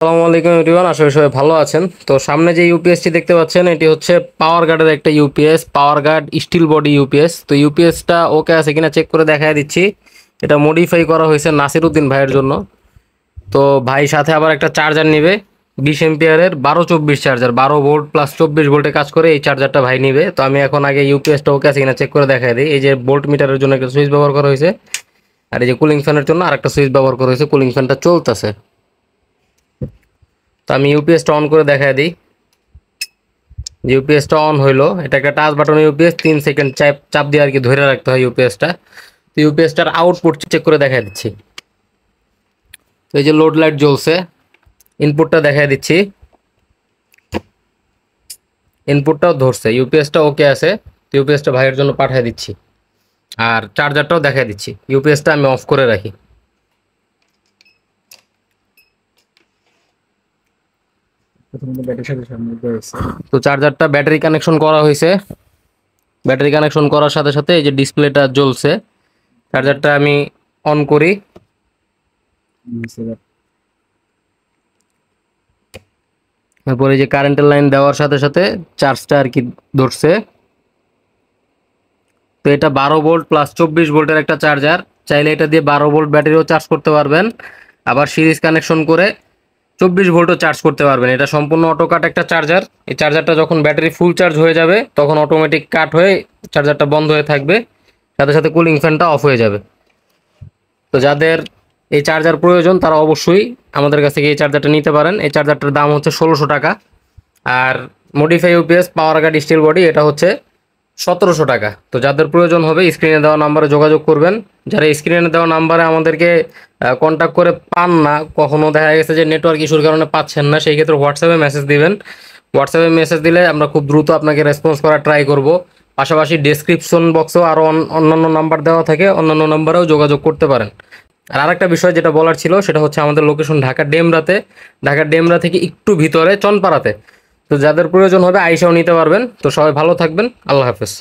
আসসালামু আলাইকুম এভরিওয়ান, আশা করি সবাই ভালো আছেন। তো সামনে যে ইউপিএসটি দেখতে পাচ্ছেন এটি হচ্ছে পাওয়ার গার্ডের একটা ইউপিএস, পাওয়ার গার্ড স্টিল বডি ইউপিএস। তো ইউপিএসটা ওকে আছে কিনা চেক করে দেখায় দিচ্ছি। এটা মডিফাই করা হয়েছে নাসিরউদ্দিন ভাইয়ের জন্য। তো ভাই সাথে আবার একটা চার্জার নিবে, 20 এম্পিয়ারের 12-24 চার্জার, 12 ভোল্ট প্লাস 24 ভোল্টে কাজ করে এই চার্জারটা ভাই নিবে। তো আমি এখন আগে ইউপিএসটা ওকে আছে কিনা চেক করে দেখায় দিই। এই যে ভোল্ট মিটারের জন্য একটা সুইচ ব্যবহার করা হয়েছে, আর এই যে কুলিং ফ্যানের জন্য আরেকটা সুইচ ব্যবহার করা হয়েছে। কুলিং ফ্যানটা চলতেছে। তো আমি ইউপিএসটা অন করে দেখায় দিই। ইউপিএসটা অন হইলো, এটা একটা টাচ বাটন ইউপিএস, 3 সেকেন্ড চাপ চাপ দিয়ে আর কি ধরে রাখতে হয় ইউপিএসটা। তো ইউপিএসটার আউটপুট চেক করে দেখায় দিচ্ছি। তো এই যে লোড লাইট জ্বলছে, ইনপুটটা দেখায় দিচ্ছি। ইনপুটটাও ধরছে, ইউপিএসটা ওকে আছে। তো ইউপিএসটা ভাইয়ের জন্য পাঠিয়ে দিচ্ছি, আর চার্জারটাও দেখায় দিচ্ছি। ইউপিএসটা আমি অফ করে রাখি। তো চার্জারটা ব্যাটারি কানেকশন করা হয়েছে। ব্যাটারি কানেকশন করার সাথে সাথে এই যে ডিসপ্লেটা জ্বলছে। চার্জারটা আমি অন করি। তারপরে এই যে কারেন্টের লাইন দেওয়ার সাথে সাথে চার্জটা আর কি ধরছে। তো এটা 12 ভোল্ট প্লাস 24 ভোল্টের একটা চার্জার। চাইলে এটা দিয়ে 12 ভোল্ট ব্যাটারিও চার্জ করতে পারবেন, আবার সিরিজ কানেকশন করে 24 ভোল্টও চার্জ করতে পারবেন। এটা সম্পূর্ণ অটো কাট একটা চার্জার। এই চার্জারটা যখন ব্যাটারি ফুল চার্জ হয়ে যাবে তখন অটোমেটিক কাট হয়ে চার্জারটা বন্ধ হয়ে থাকবে, সাথে সাথে কুলিং ফ্যানটা অফ হয়ে যাবে। তো যাদের এই চার্জার প্রয়োজন তারা অবশ্যই আমাদের কাছ থেকে এই চার্জারটা নিতে পারেন। এই চার্জারটার দাম হচ্ছে 1600 টাকা। আর মডিফাই ইউপিএস পাওয়ার গার্ড স্টিল বডি এটা হচ্ছে 1700 টাকা। তো যাদের প্রয়োজন হবে স্ক্রিনে দেওয়া নাম্বারে যোগাযোগ করবেন। যারা স্ক্রিনে দেওয়া নাম্বারে আমাদেরকে কন্ট্যাক্ট করে পান না, কখনো দেখা গেছে যে নেটওয়ার্ক ইস্যুর কারণে পাচ্ছেন না, সেই ক্ষেত্রে হোয়াটসঅ্যাপে মেসেজ দিবেন। হোয়াটসঅ্যাপে মেসেজ দিলে আমরা খুব দ্রুত আপনাকে রেসপন্স করার ট্রাই করব। পাশাপাশি ডেসক্রিপশন বক্সেও আরও অন্যান্য নাম্বার দেওয়া থাকে, অন্যান্য নাম্বারেও যোগাযোগ করতে পারেন। আর আরেকটা বিষয় যেটা বলার ছিল সেটা হচ্ছে আমাদের লোকেশন ঢাকা ডেমরাতে, ঢাকা ডেমরা থেকে একটু ভিতরে চনপাড়াতে। তো যাদের প্রয়োজন হবে আইসাও নিতে পারবেন। তো সবাই ভালো থাকবেন, আল্লাহ হাফেজ।